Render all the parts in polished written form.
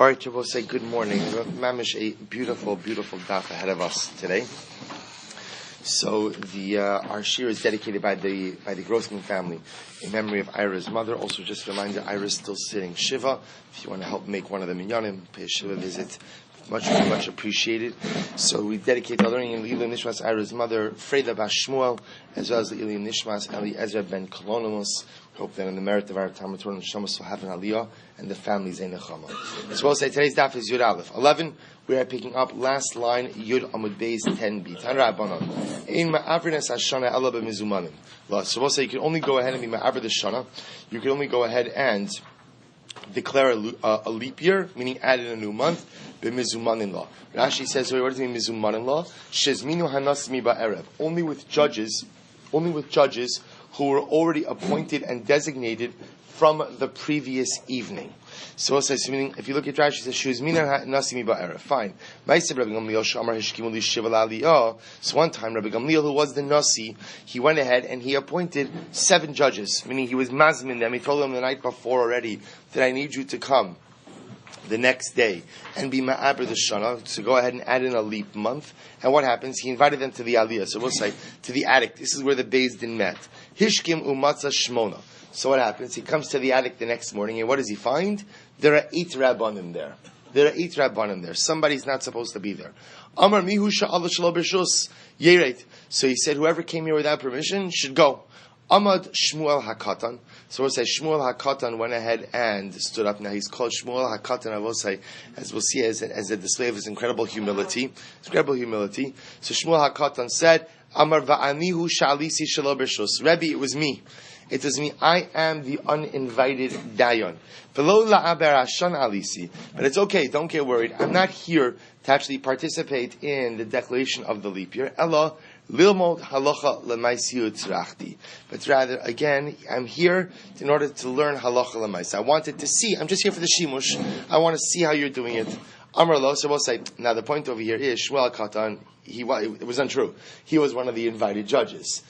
All right, Shabbos, say good morning. Mamish, a beautiful, beautiful daf ahead of us today. So our shir is dedicated by the Grossman family in memory of Ira's mother. Also, just a reminder, Ira's still sitting Shiva. If you want to help make one of the minyanim, pay a Shiva visit. Much appreciated. So we dedicate the learning in Ilim Nishmas Ira's mother, Freda Bas Shmuel, as well as the Ilim Nishmas Eli Ezra ben Kolonimus. Hope that in the merit of our Talmud Torah and Shamos will have an aliyah and the family's Einechama. As well as say today's daf is Yud Aleph 11. We are picking up last line Yud Amud Beis 10b. Tanra Abanon. Ein ma'avrin es hashana ela b'mizumanim. So we'll say you can only go ahead and be ma'avr the shana. You can only go ahead and declare a leap year, meaning add in a new month, b'mizumanin law. Rashi says, what does it mean mizumanin law? Shezminu hanasmi ba'erev. Only with judges who were already appointed and designated from the previous evening. So it says, meaning, if you look at Rashi, it says, Shuzmina nasimi ba'era. Fine. So one time, Rabbi Gamliel, who was the Nasi, he went ahead and he appointed 7 judges, meaning he was mazmin them. He told them the night before already that I need you to come the next day and be ma'aber the shana, to go ahead and add in a leap month. And what happens? He invited them to the aliyah. So we'll say, to the attic. This is where the Beis Din met. Hishkim umatza shmona. So what happens? He comes to the attic the next morning, and what does he find? There are 8 rabbanim there. Somebody's not supposed to be there. Amar mihu sha'al shelo b'shus yeret. So he said, whoever came here without permission should go. Amad Shmuel HaKatan. So we'll say Shmuel HaKatan went ahead and stood up. Now he's called Shmuel HaKatan, I will say, as we'll see, as a display of his incredible humility. So Shmuel HaKatan said, Amar va'anihu sha'alisi shelo b'shus. Rebbe, it was me. It was me. I am the uninvited dayan. But it's okay. Don't get worried. I'm not here to actually participate in the declaration of the leap year. Ella lilmod halacha lemaisi utzrachti. But rather, again, I'm here in order to learn halacha lemaisi. I wanted to see. I'm just here for the shimush. I want to see how you're doing it. Amar lo. So we'll say. Now the point over here is Shmuel Katan. It was untrue. He was one of the invited judges.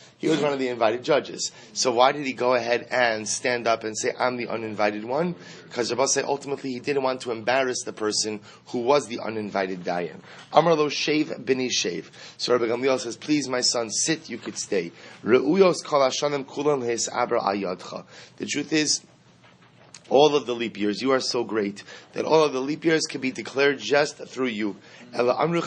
So why did he go ahead and stand up and say, I'm the uninvited one? Because Rabbi say ultimately he didn't want to embarrass the person who was the uninvited dayan. Amar lo shave b'ni shave. So Rabbi Gamliel says, please my son, sit, you could stay. Re'uyos kol hashanim kulam hes abra ayadcha. The truth is, all of the leap years, you are so great that all of the leap years can be declared just through you. But Rabbi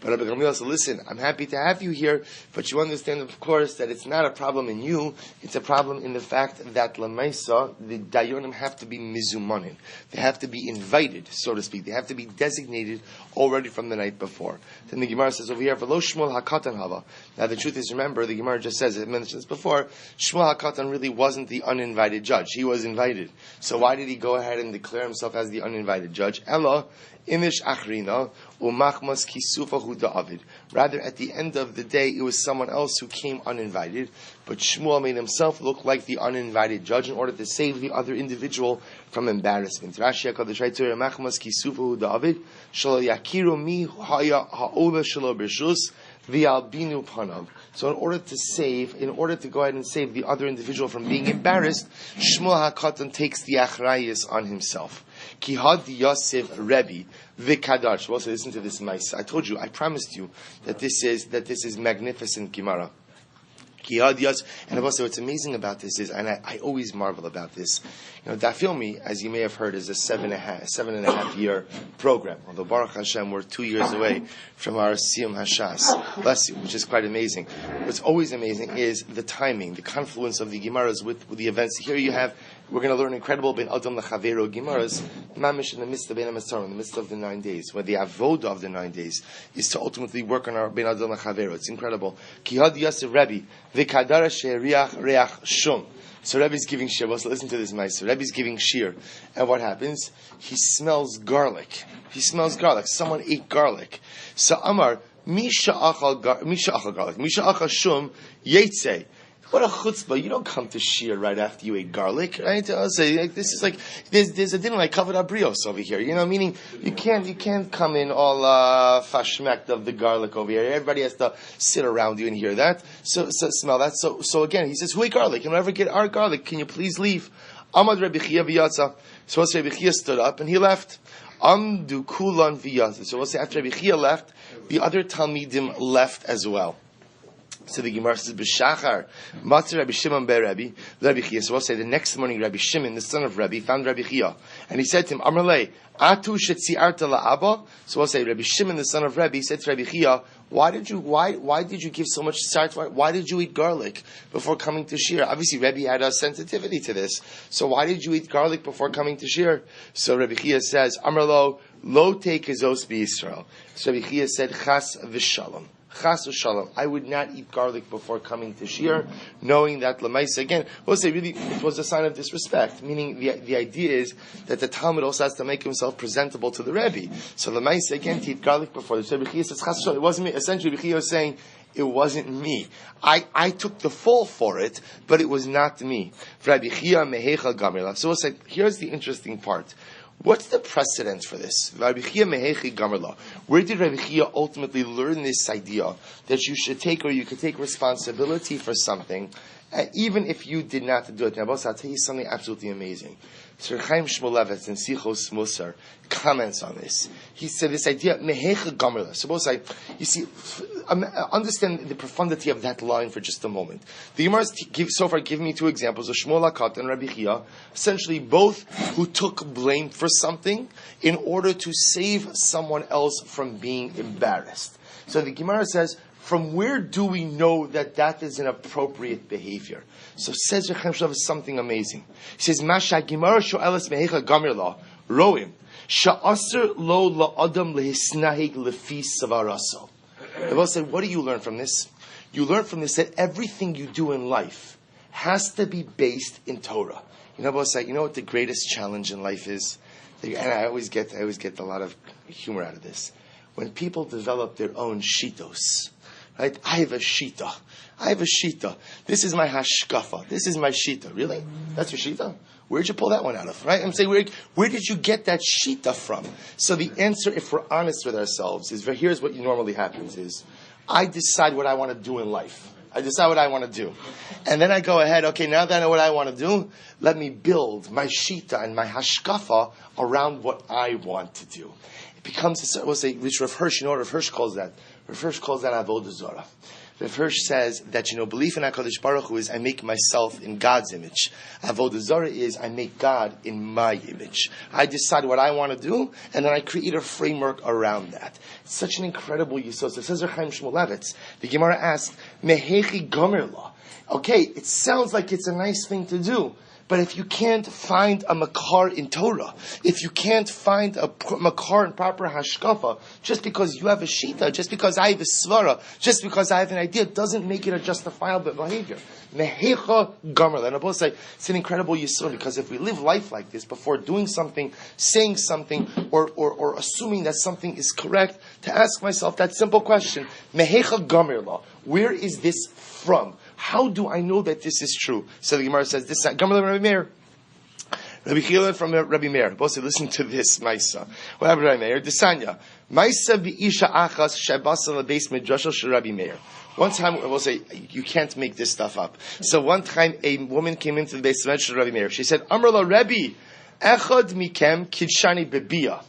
Gamliel said, listen, I'm happy to have you here, but you understand, of course, that it's not a problem in you, it's a problem in the fact that Lamaisa, the Dayonim have to be mizumanin. They have to be invited, so to speak. They have to be designated already from the night before. Then the Gemara says over here, V'lo Shmuel HaKatan hava. Now the truth is, remember, the Gemara just says, it mentioned this before, Shmuel HaKatan really wasn't the uninvited judge. He was invited. So why did he go ahead and declare himself as the uninvited judge? Ella, imish achrina, umachmas kisufahu da'avid. Rather, at the end of the day, it was someone else who came uninvited, but Shmuel made himself look like the uninvited judge in order to save the other individual from embarrassment. Rashi HaKadosh writes here, umachmas kisufahu da'avid, shalo yakiru mi haya ha'ola shalo b'shus, v'albinu panav. So in order to go ahead and save the other individual from being embarrassed, Shmuel HaKatan takes the achrayus on himself. Ki had Yosef Rebbe v'kadash. Well, so listen to this, Maisa. I promised you that this is magnificent Gemara. And also what's amazing about this is, and I always marvel about this, Dafilmi, as you may have heard, is a 7.5 year program. Although Baruch Hashem, we're 2 years away from our Siyum Hashas, bless you, which is quite amazing. What's always amazing is the timing, the confluence of the Gemaras with the events. Here you have, we're going to learn incredible Ben Adam Lechavero Gemaras, Mamish in the midst of Ben Amasarim, in the midst of the 9 days, where the avoda of the 9 days is to ultimately work on our Ben Adam Lechavero. It's incredible. Kihad Yosef Rebbe, V'kadara she'riach reach shum. So Rebbe's giving shir. So listen to this, Meister. Rebbe's giving shir. And what happens? He smells garlic. Someone ate garlic. So Amar, Misha achal garlic. Misha achal shum, yetze. What a chutzpah! You don't come to shir right after you ate garlic, right? I'll say this is like there's a dinner like covered abrios over here. Meaning you can't come in all fashmekt of the garlic over here. Everybody has to sit around you and hear that. So smell that. So again, he says, "Who ate garlic? And whoever get our garlic, can you please leave?" Amad Rabbi Chia v'yatza. So Rabbi Chia stood up and he left. Amdu kulan v'yatza. So we'll say after Rabbi Chia left, the other Talmidim left as well. So the Gemara says, "B'shachar, Matzah Rabbi Shimon ber Rabbi Chia." So we'll say the next morning, Rabbi Shimon, the son of Rabbi, found Rabbi Chia, and he said to him, "Amrlei, atu shetziarta la'aba." So we'll say Rabbi Shimon, the son of Rabbi, said to Rabbi Chia, "Why did you give so much tzart? Why did you eat garlic before coming to shir?" Obviously, Rabbi had a sensitivity to this. So why did you eat garlic before coming to shir? So Rabbi Chia says, "Amrlo lo take kizos b'Yisrael." So Rabbi Chia said, "Chas v'shalom." Chas v'shalom. I would not eat garlic before coming to shir, knowing that lemaisa, again, we'll say really it was a sign of disrespect, meaning the idea is that the Talmud also has to make himself presentable to the Rebbe. So lemaisa, again, to eat garlic before. So Rebbe Chia says, Chas v'shalom. It wasn't me. Essentially, Rebbe Chia was saying, it wasn't me. I took the fall for it, but it was not me. Rabbi Chia mehecha gamrila. So we'll say, here's the interesting part. What's the precedent for this? Rabbi Chia mehechi gamerla. Where did Rabbi Chia ultimately learn this idea that you should take, or you could take responsibility for something, even if you did not do it? Now, boss, I'll tell you something absolutely amazing. Sir Chaim Shmulevitz in Sichos Musar comments on this. He said this idea mehecha gamerla. So both sides, you see, understand the profundity of that line for just a moment. The Gemara so far give me two examples of Shmuel HaKat and Rabbi Chia, essentially both who took blame for something in order to save someone else from being embarrassed. So the Gemara says, from where do we know that is an appropriate behavior? So says Rechem Shlav is something amazing. He says, Masha Gemara sho'elas mehecha gamir la, roim, sha'aser lo la'adam lehisnahig lefi savaraso. The Bible said, what do you learn from this? You learn from this that everything you do in life has to be based in Torah. You know what the greatest challenge in life is? And I always get a lot of humor out of this. When people develop their own shitos, right? I have a shita. This is my hashkafa. This is my shita. Really? That's your shita? Where'd you pull that one out of? Right? I'm saying, where did you get that shita from? So the answer, if we're honest with ourselves, is here's what normally happens is, I decide what I want to do in life. I decide what I want to do. And then I go ahead, okay, now that I know what I want to do, let me build my shita and my hashkafa around what I want to do. It becomes, we'll say, which Rav Hirsch, you know what Rav Hirsch calls that? Rav Hirsch calls that avodah zarah. Rav Hirsch says that, belief in HaKadosh Baruch Hu is I make myself in God's image. Avodah zarah is I make God in my image. I decide what I want to do, and then I create a framework around that. It's such an incredible yisod. So it says Chaim Shmulevitz. The Gemara asks, Mehechi gomer la. Okay, it sounds like it's a nice thing to do. But if you can't find a makar in Torah, if you can't find a makar in proper hashkafa, just because you have a shita, just because I have a svara, just because I have an idea, doesn't make it a justifiable behavior. Mehecha gamer. And I both say it's an incredible yisod, because if we live life like this, before doing something, saying something, or assuming that something is correct, to ask myself that simple question: Mehecha gamer la. Where is this from? How do I know that this is true? So the Gemara says, this Gamar Rabbi Meir. Rabbi Chia from Rabbi Meir. Both say, listen to this, Maisa. What happened to Rabbi Meir? Desanya. Maisa v'isha achas shabasa l'beis midrash shel Rabbi Meir. One time, we'll say, you can't make this stuff up. So one time, a woman came into the beis midrash of Rabbi Meir. She said, Amar la Rabbi, echad mikem kidshani bebia.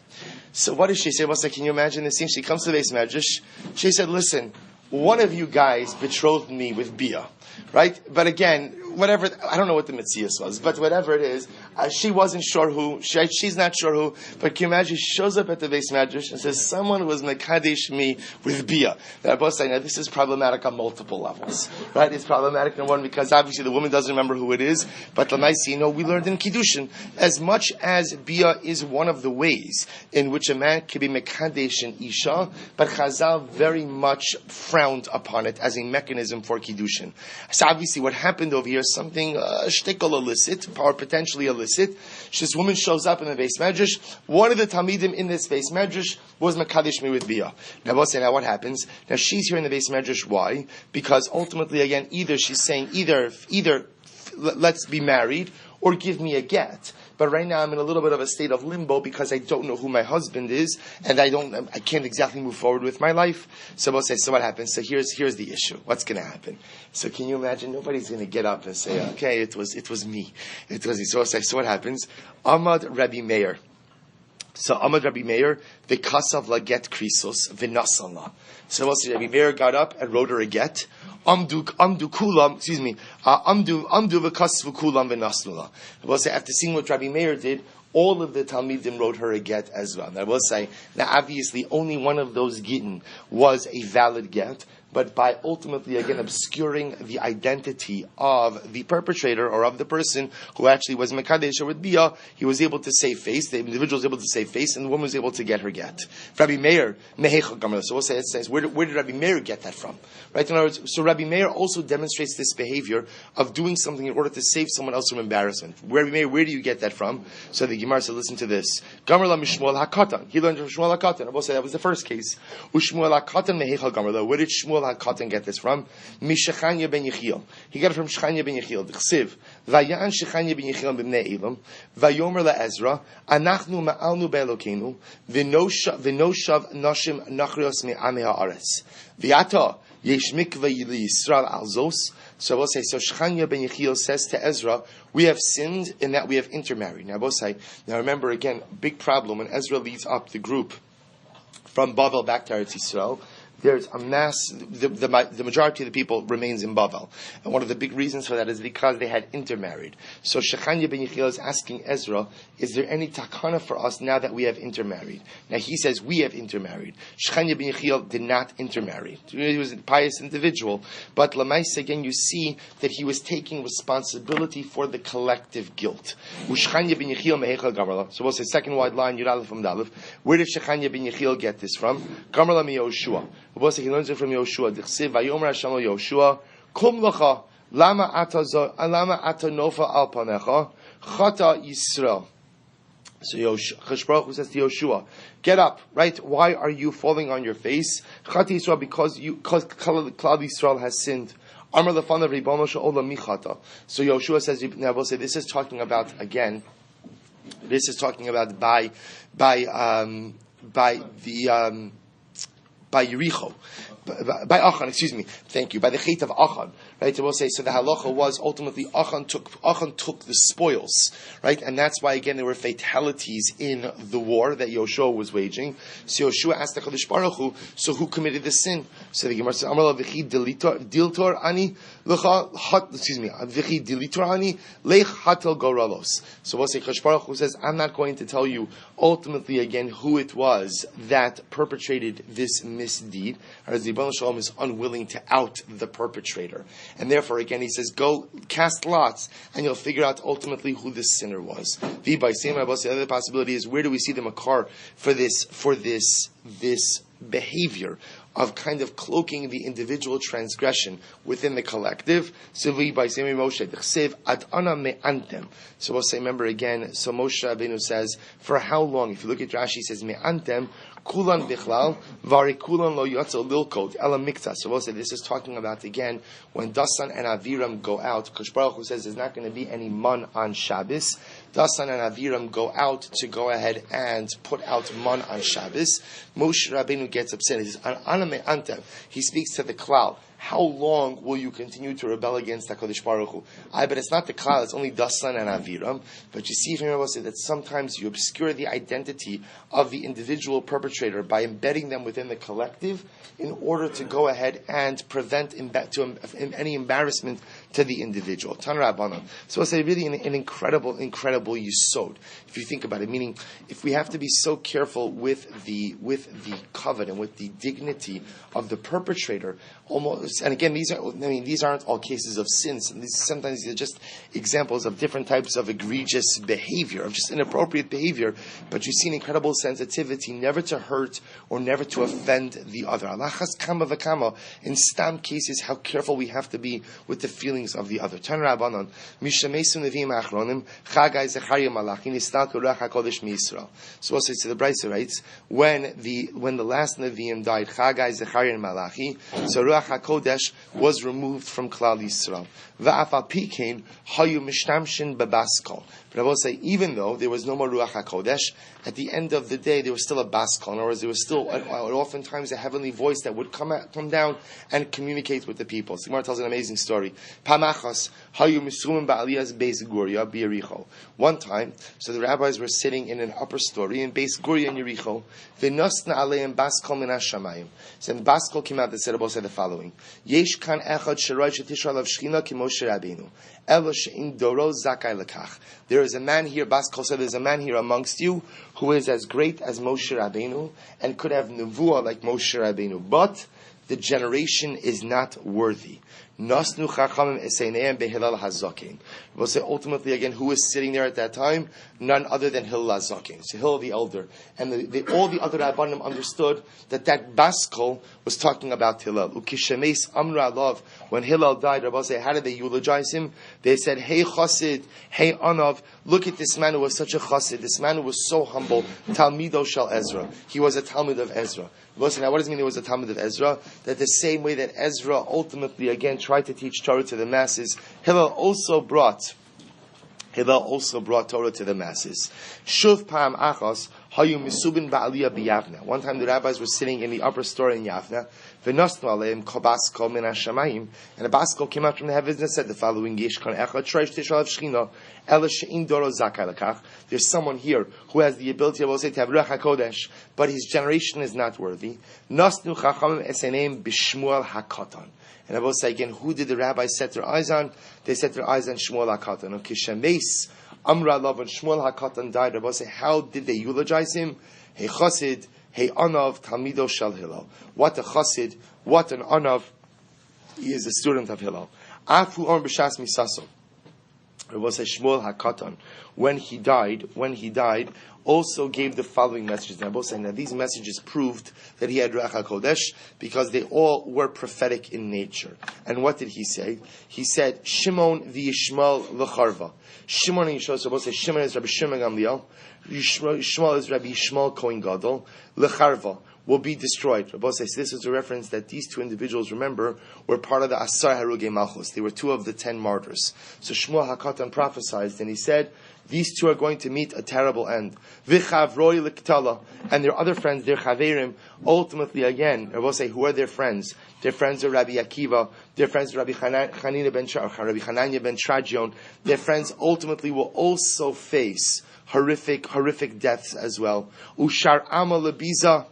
So what did she say? Well, can you imagine this scene? She comes to the beis midrash. She said, listen, one of you guys betrothed me with bia. Right? But again, whatever, I don't know what the Metzias was, but whatever it is, she wasn't sure who, she's not sure who, but can you imagine, she shows up at the beis medrash and says, someone was mekadesh me with bia. They're both saying, now this is problematic on multiple levels. Right? It's problematic in one, because obviously the woman doesn't remember who it is, but Lamaisi, we learned in Kiddushin, as much as bia is one of the ways in which a man can be mekadesh in Isha, but Chazal very much frowned upon it as a mechanism for Kiddushin. So obviously what happened over here, there's something shtickle illicit, or potentially illicit. This woman shows up in the base medrash. One of the Talmidim in this base medrash was Mekadesh me with Bia. Now we'll say, now what happens? Now she's here in the base medrash. Why? Because ultimately, again, either she's saying either let's be married or give me a get. But right now I'm in a little bit of a state of limbo because I don't know who my husband is, and I can't exactly move forward with my life. So we'll say, so what happens? So here's the issue. What's going to happen? So can you imagine? Nobody's going to get up and say, okay, it was me. It was me. So we'll say, so what happens? Amad Rabbi Meir. So Amad Rabbi Meir, v'kasav la get krisos v'nasalna. So we'll say Rabbi Meir got up and wrote her a get. Amdu kulam, amdu v'kasvu kulam v'naslula. We'll say, after seeing what Rabbi Meir did, all of the Talmidim wrote her a get as well. Now we'll say, now obviously only one of those gittin was a valid get, but by ultimately, again, obscuring the identity of the perpetrator or of the person who actually was Mekadesh or with Bia, he was able to save face, the individual was able to save face, and the woman was able to get her get. Rabbi Meir, Mehecha Gamra. So we'll say, it says, where did Rabbi Meir get that from? Right? In other words, so Rabbi Meir also demonstrates this behavior of doing something in order to save someone else from embarrassment. Rabbi Meir, where do you get that from? So the Gemara said, listen to this. Gamra Mishmuel HaKatan. He learned from Shmuel HaKatan. I will say that was the first case. Ushmuel HaKatan Mehecha Gamra. Where did Shmuel HaKatan get this from? Mishachanya ben Yechiel. He got it from Shechanya ben Yechiel. D'chsiv. Vayan Shechanya ben Yechiel b'nei Elam. Vayomer laEzra. Anachnu ma'alnu be'Elokeinu. V'noshav nashim nachrios me'amei ha'aretz. V'yata yesh mikveh Yisrael al zos. So I will say, so Shechanya ben Yechiel says to Ezra, we have sinned in that we have intermarried. Now I will say, now remember again, big problem when Ezra leads up the group from Bavel back to Eretz Yisrael. There's a mass, the majority of the people remains in Bavel. And one of the big reasons for that is because they had intermarried. So Shechanya ben Yechiel is asking Ezra, is there any takana for us now that we have intermarried? Now he says, we have intermarried. Shechanya ben Yechiel did not intermarry. He was a pious individual. But Lamais, again, you see that he was taking responsibility for the collective guilt. Shechanya ben Yechiel mehecha gamarla. So we'll say, second wide line, Yud Aleph from Dalef. Where did Shechanya ben Yechiel get this from? Gamarla mi Yoshua. He learns it from Yoshua. D'chsiv vayomer Hashem lo Yoshua, kum lecha, lama ata nofa al panecha, chata Yisrael. So Chosh Baruch Hu says to Yoshua, get up, right? Why are you falling on your face? Chata Yisrael, because Klal Yisrael has sinned. Amar lefanav Ribono she'olam michata. So Yoshua says, now we'll say, this is talking about, again, this is talking about by Yericho, by Achan, excuse me, thank you, by the Chet of Achan, right? So we'll say, so the halacha was ultimately Achan took the spoils, right? And that's why, again, there were fatalities in the war that Yoshua was waging. So Yoshua asked the Chodesh Baruch Hu, so who committed the sin? So the Gemara says, Amar v'chi diltor ani, v'chi dilitor ani, lech hatel goralos. So we'll say, Chodesh Baruch Hu says, I'm not going to tell you ultimately, again, who it was that perpetrated this misdeed, as the Yibon Shalom is unwilling to out the perpetrator. And therefore, again, he says, go cast lots, and you'll figure out ultimately who the sinner was. The other possibility is, where do we see the makar for this behavior of kind of cloaking the individual transgression within the collective? So we'll say, remember again, so Moshe Rabbeinu says, for how long? If you look at Rashi, he says, me'antem, kulan bichlal, vari kulan lo yotzo lilkot, ela mikta. So we'll say, this is talking about, again, when Dasan and Aviram go out, Chosh Baruch Hu says there's not going to be any man on Shabbos. Dasan and Aviram go out to go ahead and put out man on Shabbos. Moshe Rabbeinu gets upset. He says, he speaks to the klal. How long will you continue to rebel against HaKadosh Baruch Hu? But it's not the klal, it's only Dasan and Aviram. But you see from here, say that sometimes you obscure the identity of the individual perpetrator by embedding them within the collective in order to go ahead and prevent any embarrassment to the individual. Tan Rabbanan. So I'll say really an incredible yisod. If you think about it, meaning if we have to be so careful with the covet and with the dignity of the perpetrator, almost, and again, these aren't all cases of sins. Sometimes they're just examples of different types of egregious behavior, of just inappropriate behavior. But you see an incredible sensitivity, never to hurt or never to offend the other. Alachas kama v'kama. In stam cases, how careful we have to be with the feelings of the other. Tan Rabbanon, Mishamesu Neviim Achronim, Chagai Zechariah Malachi, Nistalku Ruach HaKodesh MiYisrael. So also the Brisa writes, when the last Neviim died, Chagai Zechariah and Malachi, so Ruach HaKodesh was removed from Klal Yisrael. Va'afal Pikein Hayu Mishtamshin Bebaskol. But I will say, even though there was no more Ruach HaKodesh, at the end of the day, there was still a baskol. In other words, there was still oftentimes a heavenly voice that would come down and communicate with the people. So Gemara tells an amazing story. Pamachas hayu misumim ba'aliyas Beis Guria b'Yericho. One time, so the rabbis were sitting in an upper story in Beis Guria in Yericho. V'nosna aleim baskol min hashamayim. So the baskol came out that said the following: Yesh kan echad sheroy shetisha alav shchina ki Moshe Rabbeinu. Elo she'in doro zakai lekach. There is a man here, Baskol said, there's a man here amongst you who is as great as Moshe Rabbeinu and could have nevuah like Moshe Rabbeinu, but the generation is not worthy. Nasnu chachamim eseineim behilal hazakin. We'll say ultimately again, who was sitting there at that time? None other than Hillel hazakin. So Hillel the elder, and all the other rabbanim understood that Baskol was talking about Hillel. Ukishemes amra alav. When Hillel died, Rabbi say, how did they eulogize him? They said, "Hey chassid, hey anav, look at this man who was such a chassid. This man who was so humble. Talmido shel Ezra. He was a Talmud of Ezra." Listen, now what does it mean he was a Talmud of Ezra? That the same way that Ezra ultimately again tried to teach Torah to the masses, Hillel also brought Torah to the masses. Shuv pam achos hayu misubin ba'aliyah b'Yavna. One time the rabbis were sitting in the upper story in Yavna. V'nosnu aleim kol baskol min hashamayim, and a baskol came out from the heavens and said the following: Yesh kan echad shreish tishalav shchina ela she'in doro zakai lekach. There's someone here who has the ability, I will say, to have Ruach HaKodesh, but his generation is not worthy. Nosnu chachamim eseneim b'shmuel hakatan. And I will say again, who did the rabbis set their eyes on? They set their eyes on Shmuel HaKatan. Okay, Shemes Amra Lav, when Shmuel HaKatan died, I will say, how did they eulogize him? Hey Chassid, hey Anav, Talmido Shel Hillel. What a Chassid, what an Anav. He is a student of Hillel. Afu Om B'Shas Misaso. I will say Shmuel HaKatan, when he died, also gave the following messages. And I will say, now these messages proved that he had Ruach HaKodesh because they all were prophetic in nature. And what did he say? He said, Shimon v'Yishmael l'charva. Shimon and Yishmael, so I will say, Shimon is Rabbi Shimon Gamliel, Yishmael is Rabbi Yishmael Kohen Gadol, l'charva will be destroyed. Rabbi says this is a reference that these two individuals, remember, were part of the Asar Harugei Malchus. They were 2 of the 10 martyrs. So Shmuel HaKatan prophesied, and he said, these 2 are going to meet a terrible end. V'chavroi l'ktala, and their other friends, their chaverim, ultimately again, Rabbi say, who are their friends? Their friends are Rabbi Akiva, their friends are Rabbi Hanania ben Trajion. Their friends ultimately will also face horrific deaths as well. Ushar Ama Lebiza,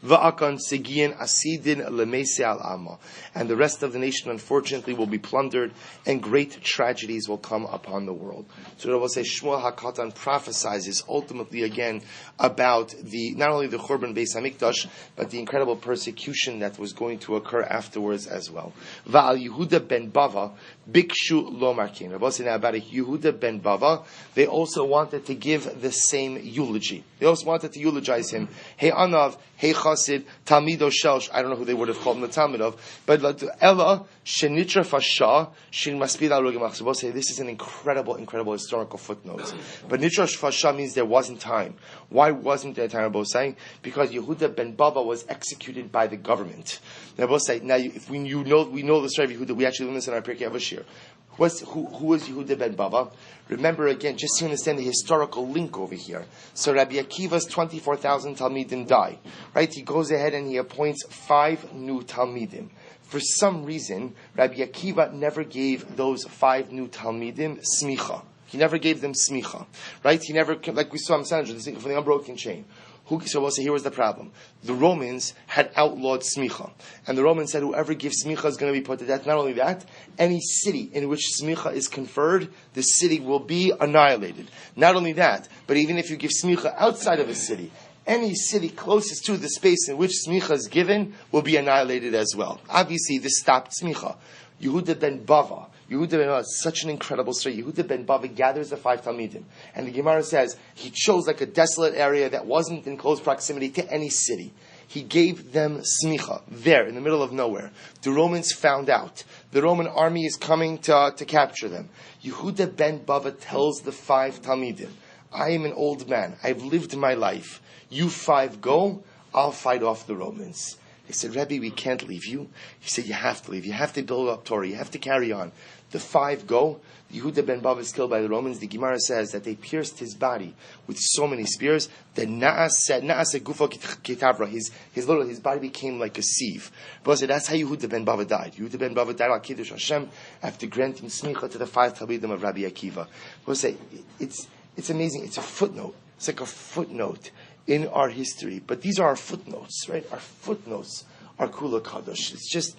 Va'akan Segian Asidin Lemese al Amma. And the rest of the nation, unfortunately, will be plundered, and great tragedies will come upon the world. So I will say, Shmuel HaKatan prophesizes ultimately again about not only the Churban Beis HaMikdash, but the incredible persecution that was going to occur afterwards as well. Va'al Yehuda ben Bava Bikshu Lo Markin. I will say now about Yehuda ben Bava, they also wanted to give the same eulogy. They also wanted to eulogize him. Hey Anav, hey Chassid, Talmido Shelsh, I don't know who they would have called him the Talmud of, but Ella, Shenitra Fasha, Shin Maspid al Rogimach. So we'll say this is an incredible historical footnote. But Nitra Fasha means there wasn't time. Why wasn't there time, Rabbi saying? Because Yehuda ben Bava was executed by the government. Now we'll say, now if we know the story of Yehuda, we actually learn this in our Pirkei Avos. Who was Yehuda ben Bava? Remember again, just to understand the historical link over here. So Rabbi Akiva's 24,000 Talmidim die. Right? He goes ahead and he appoints 5 new Talmidim. For some reason, Rabbi Akiva never gave those 5 new Talmidim smicha. He never gave them smicha. Right? He never, like we saw in Sanhedrin, from the unbroken chain. So we'll say, here was the problem. The Romans had outlawed smicha. And the Romans said, whoever gives smicha is going to be put to death. Not only that, any city in which smicha is conferred, the city will be annihilated. Not only that, but even if you give smicha outside of a city, any city closest to the space in which smicha is given will be annihilated as well. Obviously, this stopped smicha. Yehuda ben Bava. Yehuda ben Bava is such an incredible story. Yehuda ben Bava gathers the 5 Talmidim. And the Gemara says he chose like a desolate area that wasn't in close proximity to any city. He gave them smicha there in the middle of nowhere. The Romans found out. The Roman army is coming to capture them. Yehuda ben Bava tells the 5 Talmidim, I am an old man. I've lived my life. You 5 go, I'll fight off the Romans. They said, Rebbe, we can't leave you. He said, you have to leave. You have to build up Torah. You have to carry on. The 5 go. Yehuda ben Bava is killed by the Romans. The Gemara says that they pierced his body with so many spears that Na'as gufo kitavra. His body became like a sieve. But said that's how Yehuda ben Bava died. Yehuda ben Bava died al Kiddush Hashem after granting smicha to the 5 Talmidim of Rabbi Akiva. But say it's amazing. It's a footnote. It's like a footnote in our history. But these are our footnotes, right? Our footnotes are Kula Kadosh. It's just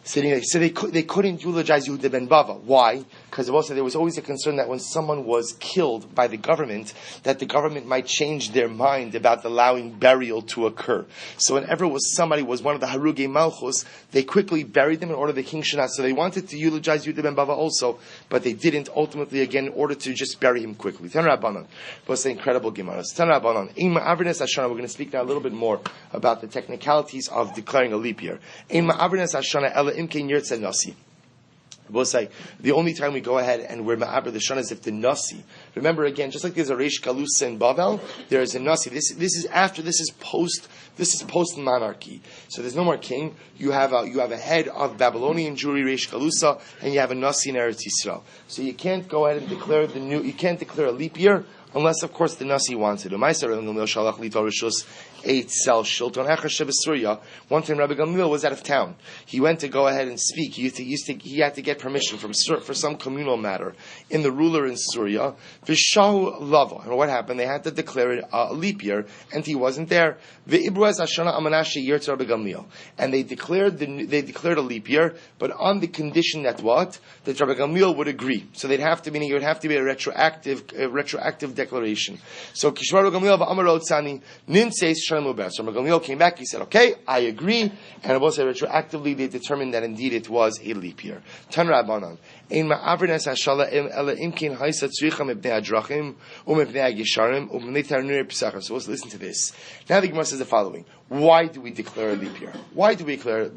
sitting there. So they couldn't eulogize Yehuda ben Bava. Why? Because there was always a concern that when someone was killed by the government, that the government might change their mind about allowing burial to occur. So whenever somebody was one of the Harugei Malchus, they quickly buried them in order the king should not. So they wanted to eulogize Yehuda ben Bava also, but they didn't ultimately, again, in order to just bury him quickly. Tan Rabbanan. But the incredible Gemaras. Tan Rabbanan. We're going to speak now a little bit more about the technicalities of declaring a leap year. We'll say the only time we go ahead and we're ma'aber the shana is if the nasi. Remember again, just like there's a reish galusa in Bavel, there is a nasi. This is post monarchy. So there's no more king. You have a head of Babylonian Jewry reish galusa, and you have a nasi in Eretz Yisrael. So you can't go ahead and you can't declare a leap year unless, of course, the nasi wants it. One time Rabbi Gamliel was out of town. He went to go ahead and speak. He had to get permission for some communal matter in the ruler in Syria. Vishahu lava. And what happened? They had to declare it a leap year, and he wasn't there. And they declared a leap year, but on the condition that what? That Rabbi Gamliel would agree. So it would have to be a retroactive declaration. So Kishmar Gamliel v'Amar Otzani Nin says Shalom Uber. So Gamliel came back. He said, "Okay, I agree." And it was retroactively they determined that indeed it was a leap year. Tan Rabbanan Ein Ma'avrines Hashala Ela Imkin Haisa Tzricha Mibnei Adrachim Umibnei Agisharim Umibnei Tarnur Pesachim. So let's listen to this. Now the Gemara says the following: why do we declare a leap year? Why do we declare?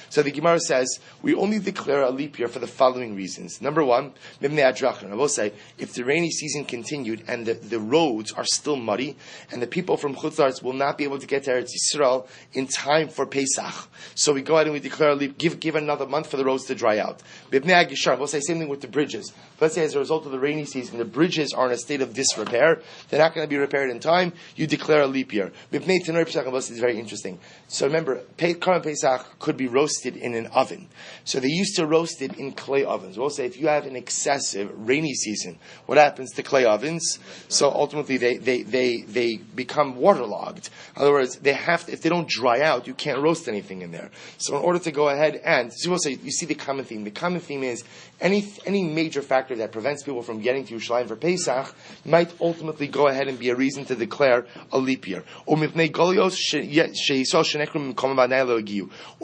So the Gemara says we only declare a leap year for the following reasons. Number one, Mibnei Adrachim. I will say if the rainy season continued and the roads are still muddy and the people from Chutz La'aretz will not be able to get to Eretz Yisrael in time for Pesach, so we go ahead and we declare a leap. Give another month for the roads to dry out. Mibnei Agisharim. We'll say same thing with the bridges. Let's say as a result of the rainy season, the bridges are in a state of disrepair. They're not going to be repaired in time. You declare a leap year. Mibnei Tanur Pesach is very interesting. So remember, Korban Pesach could be roasted in an oven. So they used to roast it in clay ovens. We'll say if you have an excessive rainy season, what happens to clay ovens? So ultimately they become waterlogged. In other words, if they don't dry out, you can't roast anything in there. So in order to go ahead and, so we'll say, you see the common theme. The common theme is any major factor that prevents people from getting to Yerushalayim for Pesach might ultimately go ahead and be a reason to declare a leap year. Or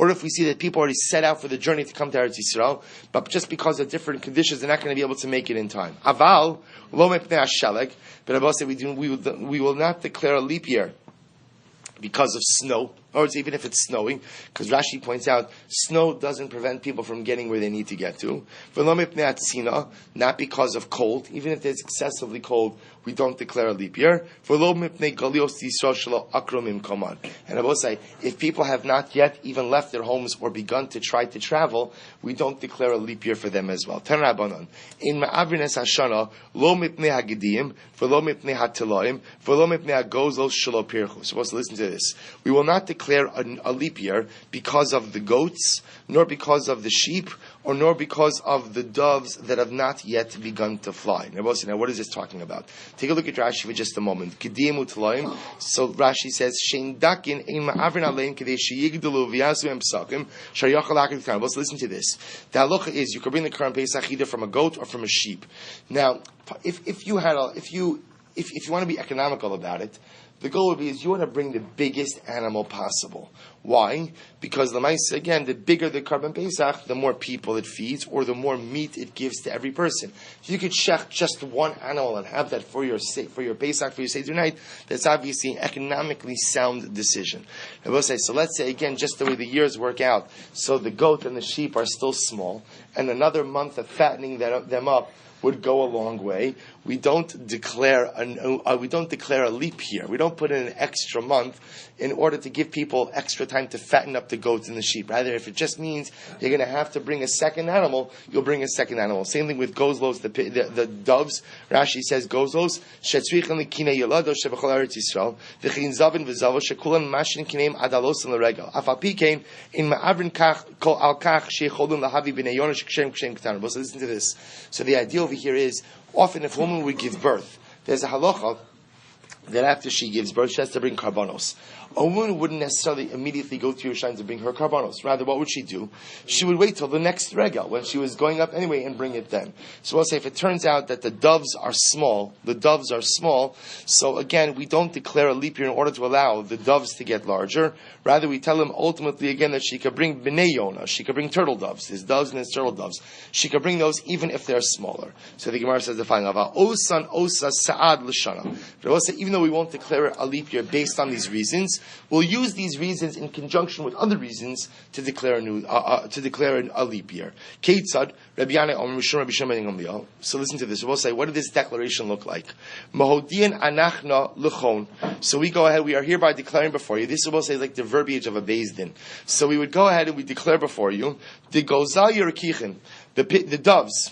if we see that people already set out for the journey to come to Eretz Yisrael, but just because of different conditions, they're not going to be able to make it in time. Aval, lo mepnei hasheleg, but Abba said we will not declare a leap year because of snow, or it's even if it's snowing, because Rashi points out snow doesn't prevent people from getting where they need to get to. Not because of cold, even if it's excessively cold, we don't declare a leap year. And I will say, if people have not yet even left their homes or begun to try to travel, we don't declare a leap year for them as well. So listen to this. We will not declare a leap year because of the goats, nor because of the sheep, or nor because of the doves that have not yet begun to fly. Now, what is this talking about? Take a look at Rashi for just a moment. So Rashi says, let's listen to this. The halacha is you could bring the Korban Pesach either from a goat or from a sheep. Now, if you if you want to be economical about it, the goal would be is you want to bring the biggest animal possible. Why? Because again, the bigger the Karban Pesach, the more people it feeds, or the more meat it gives to every person. If you could shech just one animal and have that for your Pesach, for your Seder night, that's obviously an economically sound decision. I will say, so let's say again, just the way the years work out, so the goat and the sheep are still small, and another month of fattening them up would go a long way. We don't declare a leap year. We don't put in an extra month in order to give people extra time to fatten up the goats and the sheep. Rather, if it just means you're going to have to bring a second animal, you'll bring a second animal. Same thing with gozlos, the doves. Rashi says gozlos shetzrichen likine yolado shebechol eretz Yisrael v'chin zavin v'zavo shekulan mashin kineim adalos l'regel afal pikein in ma'avrin kach kol al kach sheicholun lahavi b'nei yonah shekshem k'tanim. So listen to this. So the idea over here is, often if a woman would give birth, there's a halacha that after she gives birth, she has to bring karbanos. A woman wouldn't necessarily immediately go to Yerushalayim to bring her karbanos. Rather, what would she do? She would wait till the next regal, when she was going up anyway, and bring it then. So I'll say, if it turns out that the doves are small, so again, we don't declare a leap year in order to allow the doves to get larger. Rather, we tell them ultimately again that she could bring b'nei yonah, she could bring turtle doves. There's doves and there's turtle doves. She could bring those even if they're smaller. So the Gemara says the following: Osan osa sa'ad l'shana. But also, even though we won't declare a leap year based on these reasons, we'll use these reasons in conjunction with other reasons to declare a leap year. Keitzad Rabbi Yanai Omer Mishum Rabbi Shimon ben Gamliel. So listen to this. We'll say, what did this declaration look like? Mahodian anachna lechon. So we go ahead. We are hereby declaring before you. This will say like the verbiage of a beis din. So we would go ahead and we declare before you the gozal yerikichin, the doves.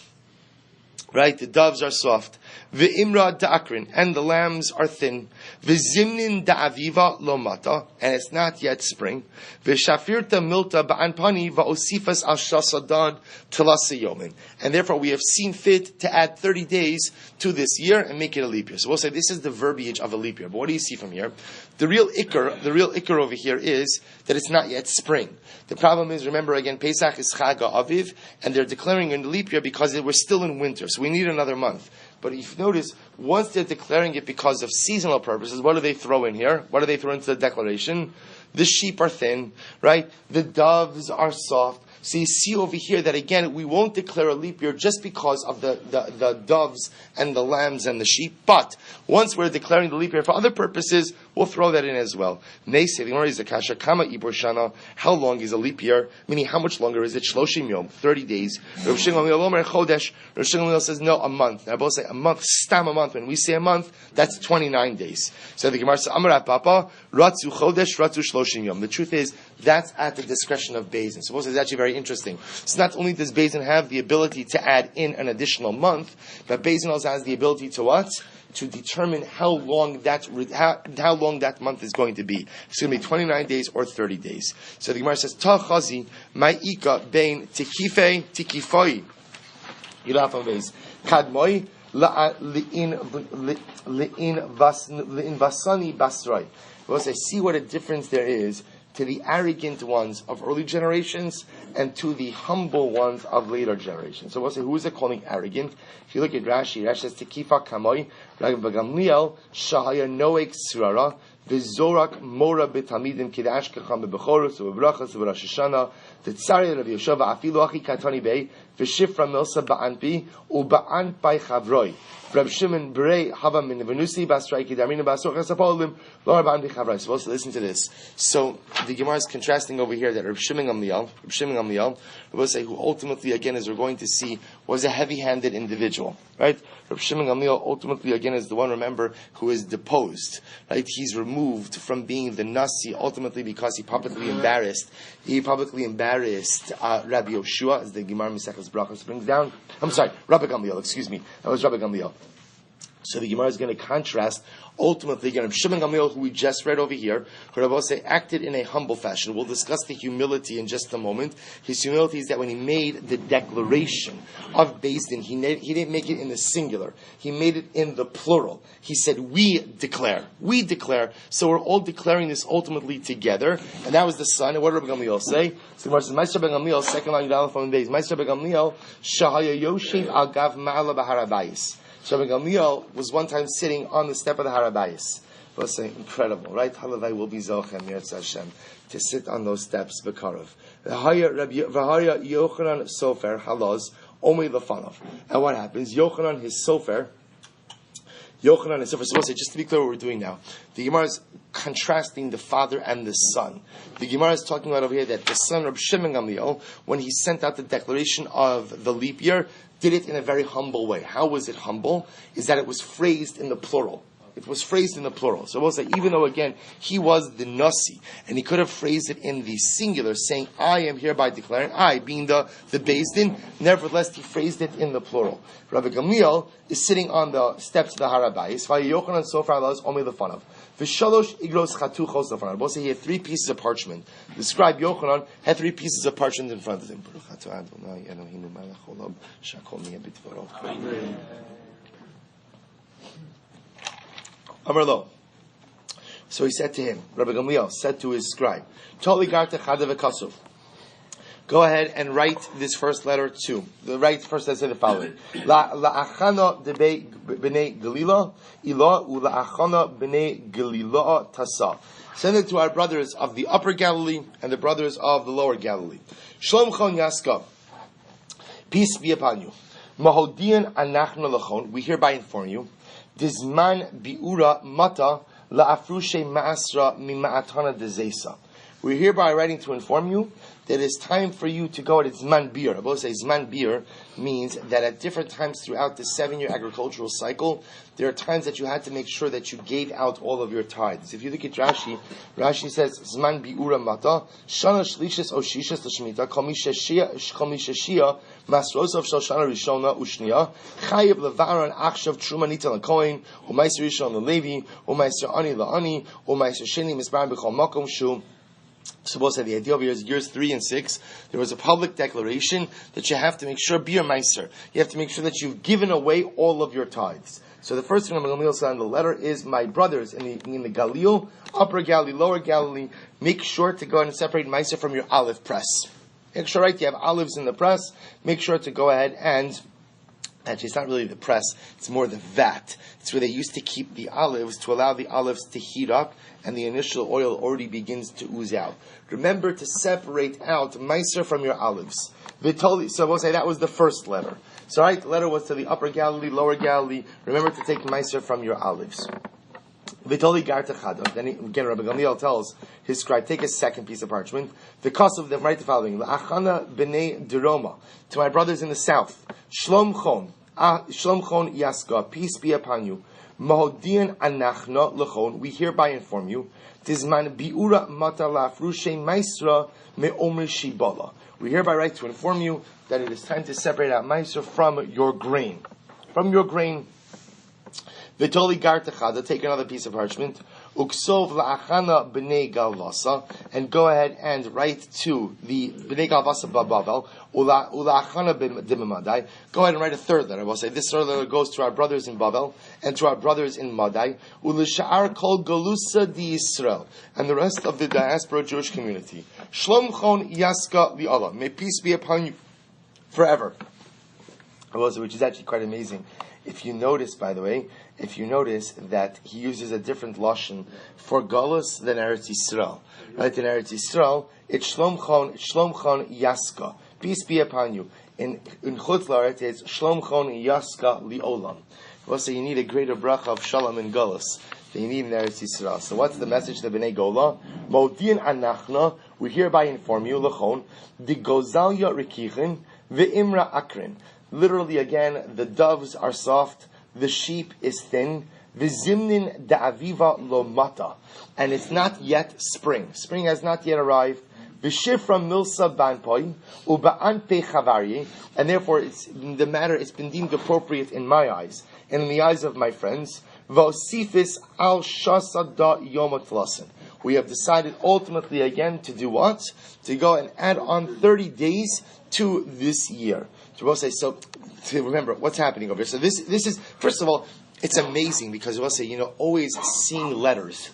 Right, the doves are soft. V'imra da'akrin, and the lambs are thin. V'zimnin da'aviva lo mata, and it's not yet spring. V'shafirta milta ba'anpani va'osifas al shasadad telasa yomin. And therefore we have seen fit to add 30 days to this year and make it a leap year. So we'll say this is the verbiage of a leap year. But what do you see from here? The real ikar over here is that it's not yet spring. The problem is, remember again, Pesach is Chag Aviv, and they're declaring in the leap year because we're still in winter, so we need another month. But if you notice, once they're declaring it because of seasonal purposes, what do they throw in here? What do they throw into the declaration? The sheep are thin, right? The doves are soft. So you see over here that again, we won't declare a leap year just because of the doves and the lambs and the sheep. But once we're declaring the leap year for other purposes, we'll throw that in as well. How long is a leap year? Meaning, how much longer is it? Shloshim yom, 30 days. Rav Shimon says, no, a month. Now, both say a month, stam a month. When we say a month, that's 29 days. So the Gemara says, Amar Papa, Ratzu chodesh, Ratzu shloshim yom. The truth is, that's at the discretion of Beis Din. So it's actually very interesting. So not only does Beis Din have the ability to add in an additional month, but Beis Din also has the ability to what? To determine how long that month is going to be. It's going to be 29 days or 30 days. So the Gemara says, Ta chazi ma'ika bein tikifei tikifoi. Yilafam beis. Kadmoi li'in vasani basroi. We'll say, see what a difference there is to the arrogant ones of early generations and to the humble ones of later generations. So we'll say, who is it calling arrogant? If you look at Rashi, Rashi says, Tekifa kamoi, Rabbi Gamliel, Shahaya noek srara, Vizorak mora betamidim kidash kacham bebechorus, ubebrachas, uberosh Hashanah, Tetzari Rabbi Yoshua, afilu achi katani bei, Vishifra milsa ba'anpi, uba'anpai chavroi. Reb Shimon Berei Hava Min Venusi Basrai Kidamin Basur Chasapolim Lord Ban Bichavrai. So also listen to this. So the Gemara is contrasting over here that Reb Shimon Gamliel, we will say, who ultimately again, as we're going to see, was a heavy-handed individual, right? Reb Shimon Gamliel ultimately again is the one, remember, who is deposed, right? He's removed from being the Nasi ultimately because he publicly embarrassed Rabbi Yoshua, as the Gemara Mesechus Brachos brings down. I'm sorry, Rabbi Gamliel. Excuse me, that was Rabbi Gamliel. So the Gemara is going to contrast, ultimately, again, Shimon Gamliel, who we just read over here, who Rabbi say acted in a humble fashion. We'll discuss the humility in just a moment. His humility is that when he made the declaration of Beis Din, he didn't make it in the singular. He made it in the plural. He said, we declare. So we're all declaring this ultimately together. And that was the son. And what did Rabbi Gamliel say? So the Gemara says, Ma'aser Rabbi Gamliel, second line, Yudalef on Beis. Ma'aser Rabbi Gamliel, Shahaya Yoshev al Gav Ma'ala Baharabayis. So Rabbi Gamliel was one time sitting on the step of the Harabayis. It was incredible, right? Halavai will be Zochem, Yirtz Hashem, to sit on those steps, Bekarov. V'harya Yochanan Sofer, Halaz, Omi Lefanov. And what happens? Yochanan, his Sofer, so just to be clear what we're doing now, the Gemara is contrasting the father and the son. The Gemara is talking about over here that the son of Shimon Gamliel, when he sent out the declaration of the leap year, did it in a very humble way. How was it humble? Is that it was phrased in the plural. It was phrased in the plural. So we'll say, even though again, he was the Nasi, and he could have phrased it in the singular, saying, I am hereby declaring, I being the Beis Din, nevertheless he phrased it in the plural. Rabbi Gamliel is sitting on the steps of the Harabayis. Yochanan Sofar Laz Omi Lefanav. V'shalosh igros chatuchos lefanav. Both say he had 3 pieces of parchment. The scribe Yochanan had 3 pieces of parchment in front of him. Amarlo. So he said to him, Rabbi Gamliel said to his scribe, go ahead and write this first letter too. Write first let's say the following. La'achana b'nei Galila ila ula'achana b'nei Galila tasa. Send it to our brothers of the upper Galilee and the brothers of the lower Galilee. Shalom chon yaska. Peace be upon you. Mahodian anachna lachon. We hereby inform you. Dizman biura mata la'afrushe ma'asra mima'atana dezesa. We're hereby writing to inform you that it's time for you to go at Zman Bir. I both say Zman Bir means that at different times throughout the 7-year agricultural cycle, there are times that you had to make sure that you gave out all of your tithes. If you look at Rashi, Rashi says Zman Bi'ura Mata Shana Shlishis Oshishis L'Shmita Kol Mishashia Masrosav Shal Shana Rishona Ushnia Chayiv Levaron Achshav Truma Nita LaKoin U'Maiser Rishon LeLevi U'Maiser Ani LaAni U'Maiser Sheni Misbar B'Chol Makom Shu. Suppose that the idea of years 3 and 6, there was a public declaration that you have to make sure, be a meiser. You have to make sure that you've given away all of your tithes. So the first thing Rabbi Gamliel said in the letter is, my brothers in the Galil, upper Galilee, lower Galilee, make sure to go ahead and separate meiser from your olive press. Make sure, right, you have olives in the press, make sure to go ahead and actually, it's not really the press, it's more the vat. It's where they used to keep the olives to allow the olives to heat up and the initial oil already begins to ooze out. Remember to separate out meiser from your olives. So we'll say that was the first letter. So right, the letter was to the upper Galilee, lower Galilee. Remember to take meiser from your olives. Vitoli Gartachada. Then again, Rabbi Gamliel tells his scribe, take a second piece of parchment. The cost of them, write the following: La'achana b'nei Deroma, to my brothers in the south. Shlom chon yaska, peace be upon you. Mahodian anachna lechon, we hereby inform you. Tizman biura mata la'afrushe maisra me'omri shibala. We hereby write to inform you that it is time to separate out maisra from your grain. From your grain. Vitoli gartachada, take another piece of parchment. Uksov la'achana b'nei galvasa, and go ahead and write to the b'nei galvasa b'Bavel, ula'achana b'Madai. Go ahead and write a third letter. We'll say this third letter goes to our brothers in Bavel and to our brothers in Madai. Ulisha'ar kol galusa di Yisrael, and the rest of the diaspora Jewish community. Shlom chon yaska li'ala, may peace be upon you forever. Which is actually quite amazing. If you notice, by the way, that he uses a different lashon for Galus than Eretz Yisrael. Right, in Eretz Yisrael, it's Shlom Chon Yaska. Peace be upon you. In Chutz La'aretz, it's Shlom Chon Yaska Li'olam. We'll say you need a greater bracha of Shalom and Galus than you need in Eretz Yisrael. So what's the message to Bnei Gola? Modin Anachna, we hereby inform you, Lachon, the Gozalya Rikichin, the Imra Akrin. Literally again, the doves are soft, the sheep is thin, the zimnin da'aviva lo mata, and it's not yet spring. Spring has not yet arrived. V'shifra milsa banpoi uba'anpe chavarye, and therefore the matter it's been deemed appropriate in my eyes and in the eyes of my friends. V'osifis al shasa da yomot. We have decided ultimately again to do what? To go and add on 30 days to this year. So to remember what's happening over here. So this is, first of all, it's amazing because we'll say, always seeing letters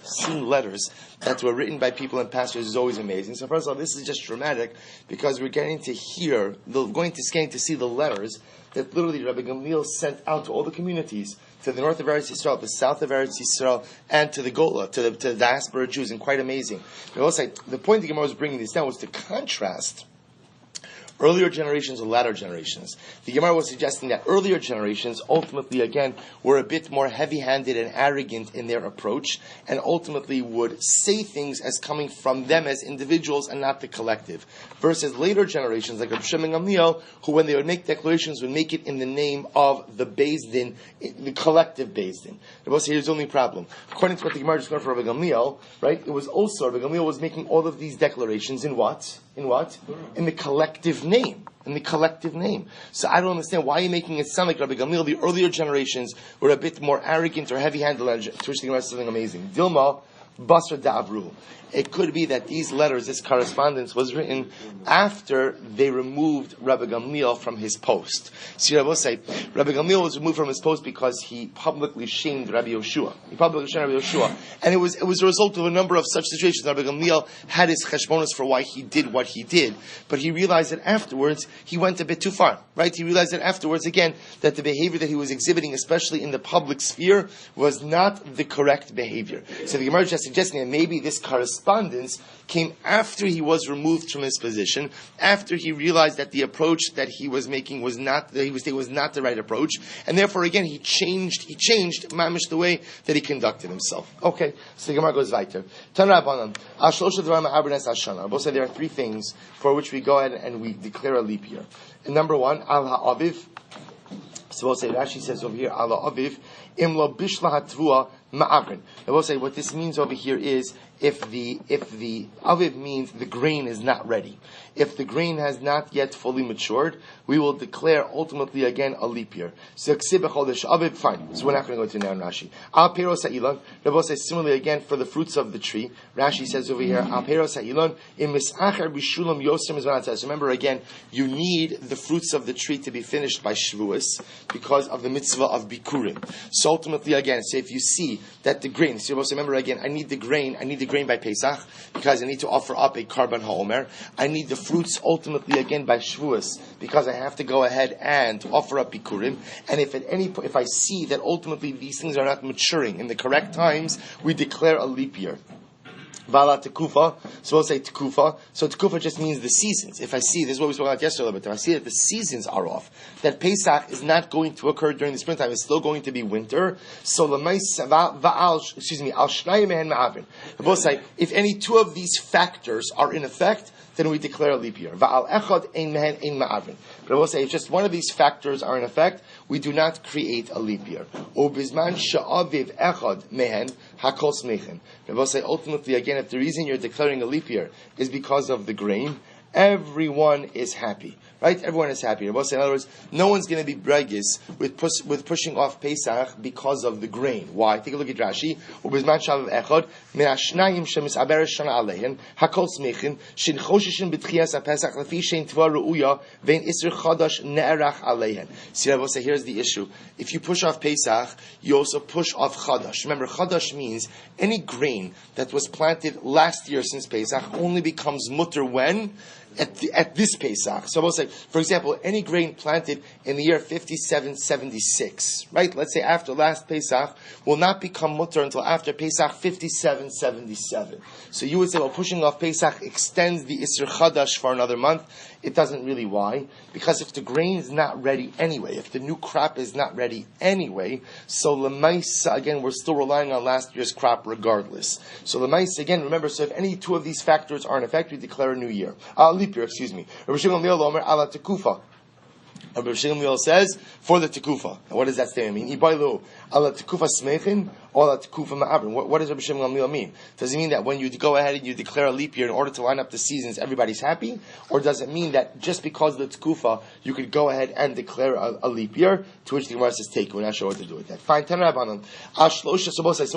that were written by people and pastors is always amazing. So first of all, this is just dramatic because we're getting to hear, getting to see the letters that literally Rabbi Gamliel sent out to all the communities, to the north of Eretz Yisrael, the south of Eretz Yisrael, and to the Gola, to the diaspora Jews, and quite amazing. But also, the point the Gemara was bringing this down was to contrast earlier generations and latter generations. The Gemara was suggesting that earlier generations ultimately, again, were a bit more heavy-handed and arrogant in their approach, and ultimately would say things as coming from them as individuals and not the collective. Versus later generations, like Reb Shimon Gamliel, who when they would make declarations would make it in the name of the Beis Din, the collective Beis Din. Here's the only problem. According to what the Gemara just learned from Rabbi Gamliel, right, it was also, Rabbi Gamliel was making all of these declarations in what? In what? In the collective name. In the collective name. So I don't understand why you're making it sound like Rabbi Gamliel. The earlier generations were a bit more arrogant or heavy-handed, to which the Gemara is something amazing. Dilma, Basra Da'avru. It could be that these letters, this correspondence, was written after they removed Rabbi Gamliel from his post. See, I will say, Rabbi Gamliel was removed from his post because he publicly shamed Rabbi Yoshua. And it was a result of a number of such situations. Rabbi Gamliel had his cheshbonos for why he did what he did, but he realized that afterwards he went a bit too far. Right? He realized that afterwards, again, that the behavior that he was exhibiting, especially in the public sphere, was not the correct behavior. So the Gemara is just suggesting that maybe this correspondence came after he was removed from his position, after he realized that the approach that he was making was not the right approach, and therefore again he changed mamish the way that he conducted himself. Okay, so the Gemara goes weiter. Both say there are three things for which we go ahead and we declare a leap year. And number one, al ha'aviv. So we'll say Rashi says over here, al ha'aviv im lo bishla hatvua ma'avrin. I will say what this means over here is if the aviv means the grain is not ready. If the grain has not yet fully matured, we will declare ultimately again a leap year. So aviv, fine. So we're not going to go to now in Rashi. Al peros ha'ilon. Rabbi says similarly again for the fruits of the tree. Rashi says over here, Al peros ha'ilon im misacher bishulam yosem izvanatzah. So remember again, you need the fruits of the tree to be finished by Shavuos because of the mitzvah of bikurim. So ultimately again, so if you see that the grain, so you remember again, I need the grain by Pesach because I need to offer up a karban ha'omer. I need the fruits ultimately again by Shavuos because I have to go ahead and offer up bikurim. And if I see that ultimately these things are not maturing in the correct times, we declare a leap year. Vala tekufa, so we'll say tekufa. So tekufa just means the seasons. If I see, this is what we spoke about yesterday a little bit, if I see that the seasons are off, that Pesach is not going to occur during the springtime, it's still going to be winter, so al shnayim mehen ma'avin. We'll say, if any two of these factors are in effect, then we declare a leap year. Va'al echad ein mehen ein ma'avin. But I will say, if just one of these factors are in effect, we do not create a leap year. Ubizman sha'aviv echad mehen hakol smechen. I will say, ultimately, again, if the reason you're declaring a leap year is because of the grain, everyone is happy. Right? Everyone is happy. In other words, no one's going to be bregus with pushing off Pesach because of the grain. Why? Take a look at Rashi. Ubizman sha'aviv echad me'ashnayim shemis'aber shana aleihen hakol smechen shin choshishin b'tchias ha'pesach lefi shein tva ru'uya vein isr chadash ne'erach aleihen. See, I will say, here's the issue. If you push off Pesach, you also push off chadash. Remember, chadash means any grain that was planted last year since Pesach only becomes mutter when? At this Pesach. So I will say, for example, any grain planted in the year 5776, right? Let's say after last Pesach, will not become mutter until after Pesach 5777. So you would say, well, pushing off Pesach extends the Isser Chadash for another month. It doesn't really. Why? Because if the grain is not ready anyway, if the new crop is not ready anyway, so Lemaisa, again, we're still relying on last year's crop regardless. So Lemaisa, again, remember, so if any two of these factors are in effect, we declare a new year. Leap year, excuse me. Rabbi Shimon Gamliel says, for the tekufa. What does that statement mean? Ibailu, ala tekufa smechin, or ala tekufa ma'avrin. What does Rabbi Shimon Gamliel mean? Does it mean that when you go ahead and you declare a leap year in order to line up the seasons, everybody's happy? Or does it mean that just because of the tekufa, you could go ahead and declare a leap year? To which the Gemara says, take. We're not sure what to do with that. Fine. So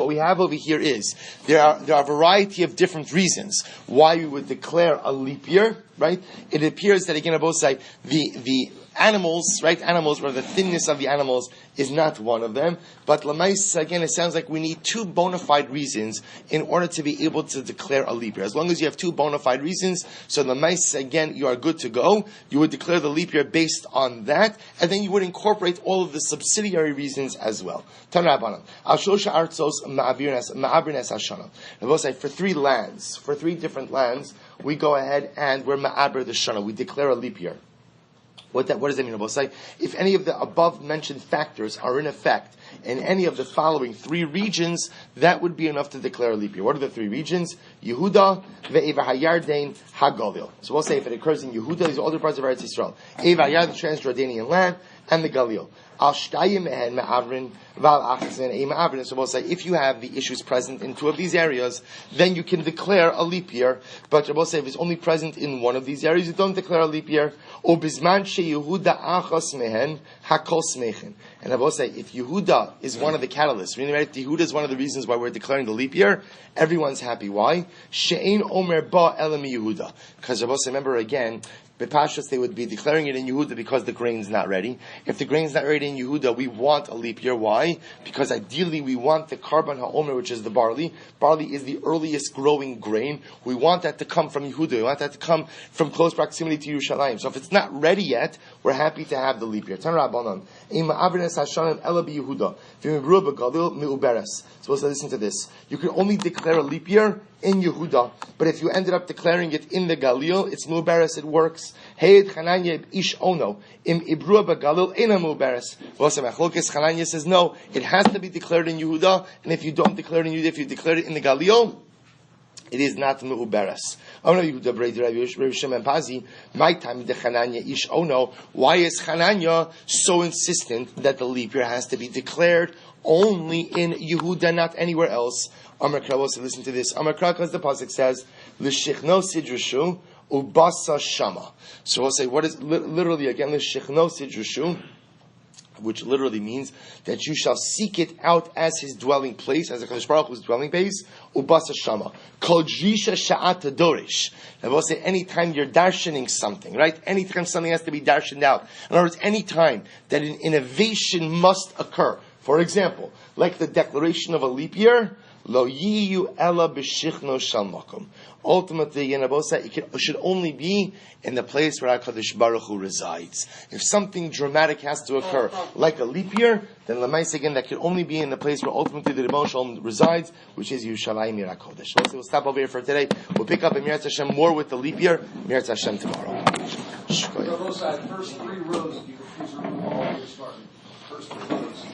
what we have over here is, there are a variety of different reasons why we would declare a leap year, right? It appears that, again, on both sides, the Animals, right? Animals, where the thinness of the animals is not one of them. But Lamais, again, it sounds like we need two bona fide reasons in order to be able to declare a leap year. As long as you have two bona fide reasons, so Lamais, again, you are good to go. You would declare the leap year based on that, and then you would incorporate all of the subsidiary reasons as well. I'll show you artzos ma'abrinas hashana. I will say for three different lands, we go ahead and we're ma'abr the shana. We declare a leap year. What does that mean? We'll say if any of the above mentioned factors are in effect in any of the following three regions, that would be enough to declare a leap year. What are the three regions? Yehuda, ve'eva hayardain, hagalil. So we'll say if it occurs in Yehuda, these are all the parts of Eretz Yisrael. Eva hayard, the Transjordanian land, and the Galil. Al shtayim mehen ma'avrin, val achzen e ma'avrin. So we'll say if you have the issues present in two of these areas, then you can declare a leap year. But we'll say if it's only present in one of these areas, you don't declare a leap year. O bizman she Yehuda achos mehen hakol smechen. And I will say if Yehuda is one of the catalysts, meaning right, Yehuda is one of the reasons why we're declaring the leap year, everyone's happy. Why? She'ein omer ba elami Yehuda. Because I will say, remember again, B'Pashas, they would be declaring it in Yehuda because the grain's not ready. If the grain's not ready in Yehuda, we want a leap year. Why? Because ideally we want the Karban HaOmer, which is the barley. Barley is the earliest growing grain. We want that to come from Yehuda. We want that to come from close proximity to Yerushalayim. So if it's not ready yet, we're happy to have the leap year. So let's listen to this. You can only declare a leap year in Yehuda, but if you ended up declaring it in the Galil, it's mu'beres, it works. Heid Chananya ish ono im ibrua b'Galil ina mu'beres. Well, Chananya says no, it has to be declared in Yehuda, and if you don't declare it in Yehuda, if you declare it in the Galil, it is not mu'beres. Why is Chananya so insistent that the leap year has to be declared only in Yehuda, not anywhere else? Amar Kra, also listen to this. Amar Kra, because the pasuk says, "L'shichno sidrashu ubasa shama." So we'll say, what is literally again l'shichno sidrashu, which literally means that you shall seek it out as his dwelling place, as a Kadosh Baruch Hu's dwelling place. Ubasa shama kol jisha sha'at dorish. And we'll say anytime you're darshaning something, right? Anytime something has to be darshaned out. In other words, anytime that an innovation must occur. For example, like the declaration of a leap year. Lo yiyu ela b'shichno shal makom. Ultimately, it should only be in the place where HaKadosh Baruch Hu resides. If something dramatic has to occur, like a leap year, then Lamais again, that can only be in the place where ultimately the Rebbeinu Shalom resides, which is Yerushalayim Yer HaKodesh. We'll stop over here for today. We'll pick up in Meretz Hashem more with the leap year. Meretz Hashem tomorrow. First three rows, you refuse to remove all your starting. First three rows.